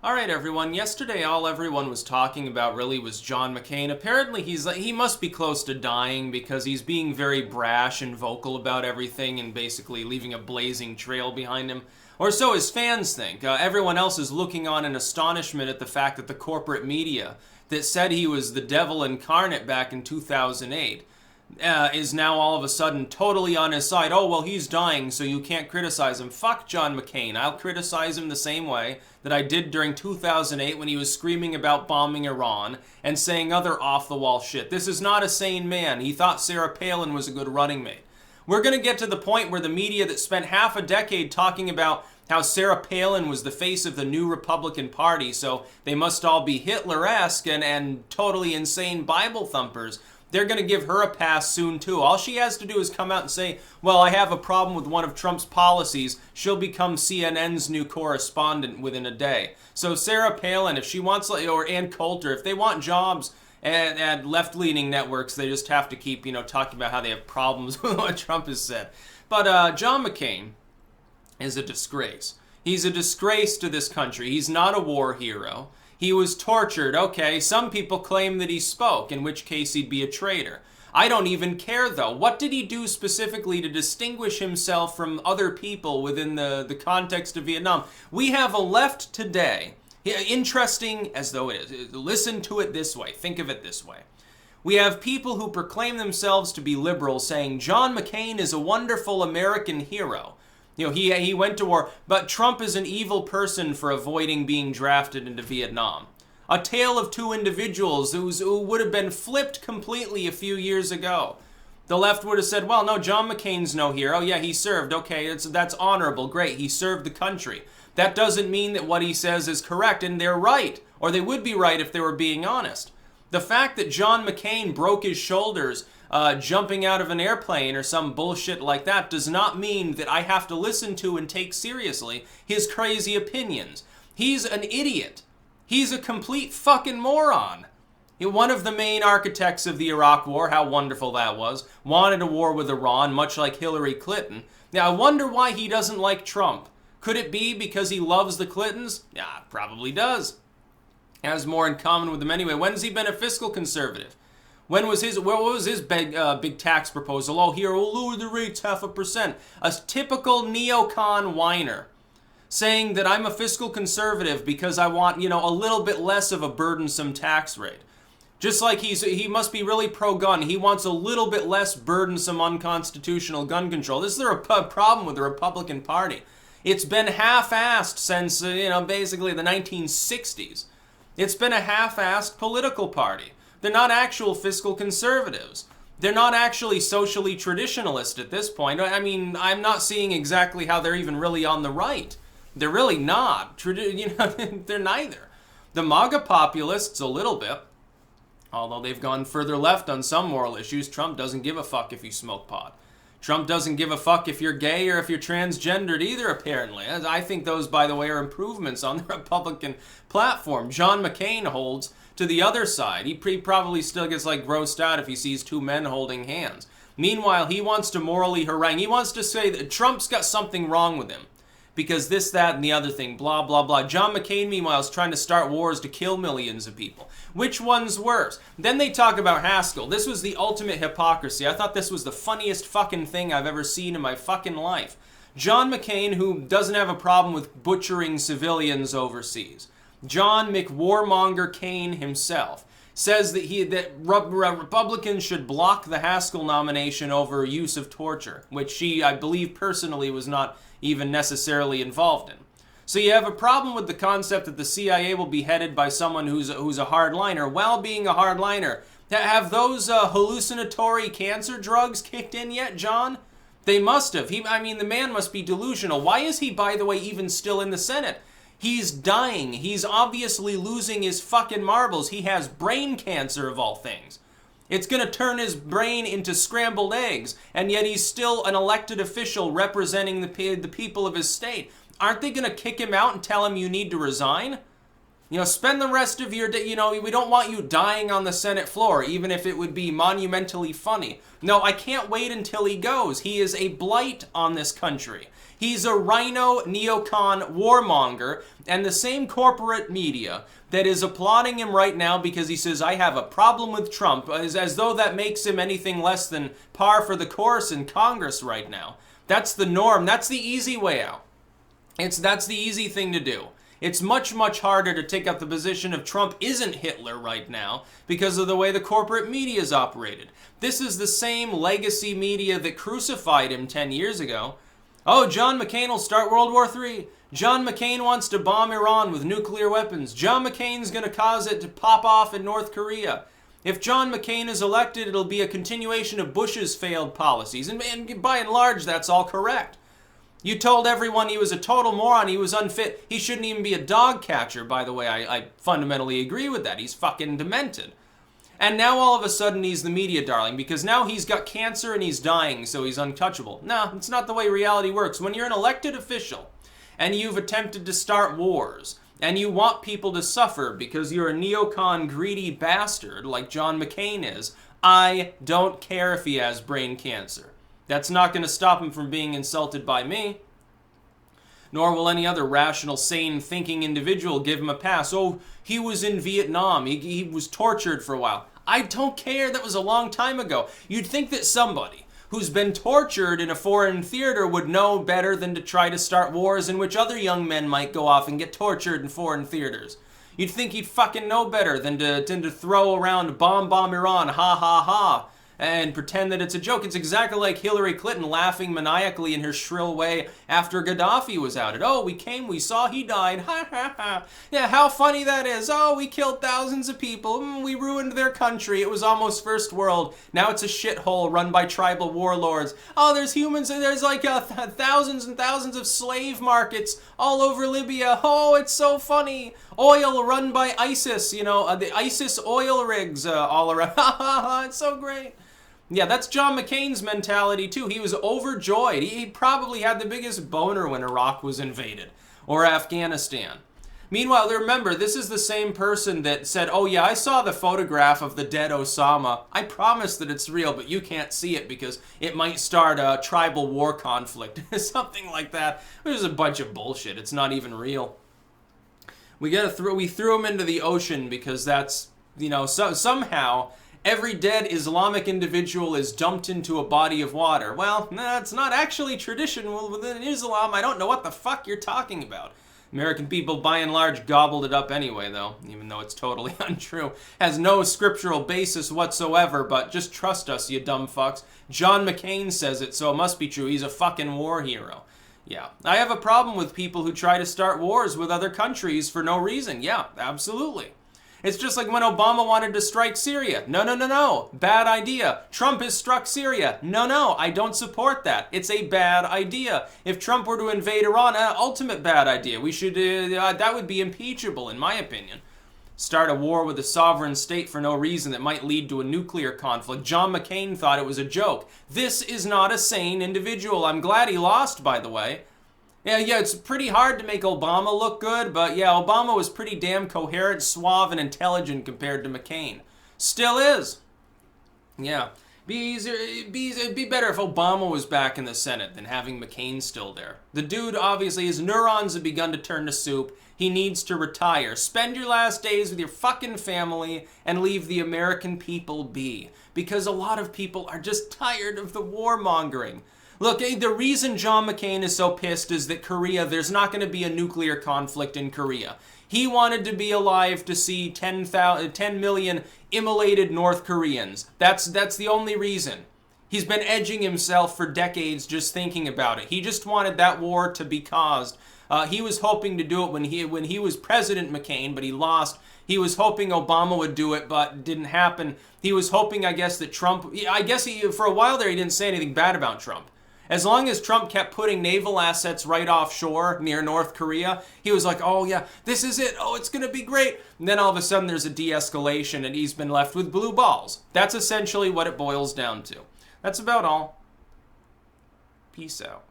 All right, everyone. Yesterday, all everyone was talking about really was John McCain. Apparently, he must be close to dying because he's being very brash and vocal about everything and basically leaving a blazing trail behind him. Or so his fans think. Everyone else is looking on in astonishment at the fact that the corporate media that said he was the devil incarnate back in 2008 is now all of a sudden totally on his side. Oh, well, he's dying, so you can't criticize him. Fuck John McCain. I'll criticize him the same way that I did during 2008 when he was screaming about bombing Iran and saying other off-the-wall shit. This is not a sane man. He thought Sarah Palin was a good running mate. We're going to get to the point where the media that spent half a decade talking about how Sarah Palin was the face of the new Republican Party, so they must all be Hitler-esque and totally insane Bible thumpers, they're going to give her a pass soon, too. All she has to do is come out and say, well, I have a problem with one of Trump's policies. She'll become CNN's new correspondent within a day. So Sarah Palin, if she wants, or Ann Coulter, if they want jobs at left-leaning networks, they just have to keep, talking about how they have problems with what Trump has said. But John McCain is a disgrace. He's a disgrace to this country. He's not a war hero. He was tortured. Okay, some people claim that he spoke, in which case he'd be a traitor. I don't even care, though. What did he do specifically to distinguish himself from other people within the context of Vietnam? We have a left today, interesting as though it is. Listen to it this way. Think of it this way. We have people who proclaim themselves to be liberals saying John McCain is a wonderful American hero. He went to war, but Trump is an evil person for avoiding being drafted into Vietnam. A tale of two individuals who would have been flipped completely a few years ago. The left would have said, well, no, John McCain's no hero. Yeah, he served. Okay, that's honorable. Great, he served the country. That doesn't mean that what he says is correct, and they're right. Or they would be right if they were being honest. The fact that John McCain broke his shoulders jumping out of an airplane or some bullshit like that does not mean that I have to listen to and take seriously his crazy opinions. He's an idiot. He's a complete fucking moron. One of the main architects of the Iraq War, how wonderful that was, wanted a war with Iran, much like Hillary Clinton. Now, I wonder why he doesn't like Trump. Could it be because he loves the Clintons? Yeah, probably does. Has more in common with them anyway. When's he been a fiscal conservative? What was his big tax proposal? Oh, here, we'll lower the rates 0.5%. A typical neocon whiner saying that I'm a fiscal conservative because I want, a little bit less of a burdensome tax rate. Just like he must be really pro-gun. He wants a little bit less burdensome unconstitutional gun control. This is a problem with the Republican Party. It's been half-assed since, basically the 1960s. It's been a half-assed political party. They're not actual fiscal conservatives. They're not actually socially traditionalist at this point. I mean, I'm not seeing exactly how they're even really on the right. They're really not. They're neither. The MAGA populists, a little bit. Although they've gone further left on some moral issues. Trump doesn't give a fuck if you smoke pot. Trump doesn't give a fuck if you're gay or if you're transgendered either, apparently. I think those, by the way, are improvements on the Republican platform. John McCain holds to the other side. He probably still gets grossed out if he sees two men holding hands. Meanwhile, he wants to morally harangue. He wants to say that Trump's got something wrong with him. Because this, that, and the other thing, blah, blah, blah. John McCain, meanwhile, is trying to start wars to kill millions of people. Which one's worse? Then they talk about Haspel. This was the ultimate hypocrisy. I thought this was the funniest fucking thing I've ever seen in my fucking life. John McCain, who doesn't have a problem with butchering civilians overseas. John McWarmonger Cain himself says that Republicans should block the Haspel nomination over use of torture, which he, I believe personally, was not even necessarily involved in. So you have a problem with the concept that the CIA will be headed by someone who's a hardliner. While being a hardliner, have those hallucinatory cancer drugs kicked in yet, John? They must have. The man must be delusional. Why is he, by the way, even still in the Senate? He's dying. He's obviously losing his fucking marbles. He has brain cancer, of all things. It's going to turn his brain into scrambled eggs, and yet he's still an elected official representing the people of his state. Aren't they going to kick him out and tell him you need to resign? You know, spend the rest of your day, you know, we don't want you dying on the Senate floor, even if it would be monumentally funny. No, I can't wait until he goes. He is a blight on this country. He's a rhino neocon warmonger, and the same corporate media that is applauding him right now because he says, I have a problem with Trump, as though that makes him anything less than par for the course in Congress right now. That's the norm. That's the easy way out. That's the easy thing to do. It's much, much harder to take up the position of Trump isn't Hitler right now because of the way the corporate media is operated. This is the same legacy media that crucified him 10 years ago. Oh, John McCain will start World War III. John McCain wants to bomb Iran with nuclear weapons. John McCain's going to cause it to pop off in North Korea. If John McCain is elected, it'll be a continuation of Bush's failed policies. And by and large, that's all correct. You told everyone he was a total moron, he was unfit. He shouldn't even be a dog catcher, by the way. I fundamentally agree with that. He's fucking demented. And now all of a sudden he's the media darling because now he's got cancer and he's dying, so he's untouchable. No, it's not the way reality works. When you're an elected official and you've attempted to start wars and you want people to suffer because you're a neocon greedy bastard like John McCain is, I don't care if he has brain cancer. That's not going to stop him from being insulted by me. Nor will any other rational, sane, thinking individual give him a pass. Oh, he was in Vietnam. He was tortured for a while. I don't care. That was a long time ago. You'd think that somebody who's been tortured in a foreign theater would know better than to try to start wars in which other young men might go off and get tortured in foreign theaters. You'd think he'd fucking know better than to throw around bomb Iran, ha ha ha, and pretend that it's a joke. It's exactly like Hillary Clinton laughing maniacally in her shrill way after Gaddafi was outed. Oh, we came, we saw, he died. Ha ha ha. Yeah, how funny that is. Oh, we killed thousands of people. We ruined their country. It was almost first world. Now it's a shithole run by tribal warlords. Oh, there's humans, there's like thousands and thousands of slave markets all over Libya. Oh, it's so funny. Oil run by ISIS, you know, the ISIS oil rigs all around. Ha ha ha, it's so great. Yeah, that's John McCain's mentality too. He was overjoyed. He probably had the biggest boner when Iraq was invaded or Afghanistan. Meanwhile, remember, this is the same person that said, oh yeah, I saw the photograph of the dead Osama. I promise that it's real, but you can't see it because it might start a tribal war conflict. Something like that. It was a bunch of bullshit. It's not even real. We threw him into the ocean because that's, you know, somehow every dead Islamic individual is dumped into a body of water. Well, that's not actually traditional within Islam. I don't know what the fuck you're talking about. American people, by and large, gobbled it up anyway, though, even though it's totally untrue. Has no scriptural basis whatsoever, but just trust us, you dumb fucks. John McCain says it, so it must be true. He's a fucking war hero. Yeah. I have a problem with people who try to start wars with other countries for no reason. Yeah, absolutely. It's just like when Obama wanted to strike Syria. No, no, no, no. Bad idea. Trump has struck Syria. No, no. I don't support that. It's a bad idea. If Trump were to invade Iran, ultimate bad idea. We should, that would be impeachable, in my opinion. Start a war with a sovereign state for no reason that might lead to a nuclear conflict. John McCain thought it was a joke. This is not a sane individual. I'm glad he lost, by the way. Yeah, it's pretty hard to make Obama look good, but yeah, Obama was pretty damn coherent, suave, and intelligent compared to McCain. Still is. Yeah. It'd be better if Obama was back in the Senate than having McCain still there. The dude, obviously, his neurons have begun to turn to soup. He needs to retire. Spend your last days with your fucking family and leave the American people be. Because a lot of people are just tired of the warmongering. Look, the reason John McCain is so pissed is that there's not going to be a nuclear conflict in Korea. He wanted to be alive to see 10 million immolated North Koreans. That's the only reason. He's been edging himself for decades just thinking about it. He just wanted that war to be caused. He was hoping to do it when he was President McCain, but he lost. He was hoping Obama would do it, but it didn't happen. He was hoping, I guess, that Trump... I guess for a while there he didn't say anything bad about Trump. As long as Trump kept putting naval assets right offshore near North Korea, he was like, oh yeah, this is it. Oh, it's going to be great. And then all of a sudden there's a de-escalation and he's been left with blue balls. That's essentially what it boils down to. That's about all. Peace out.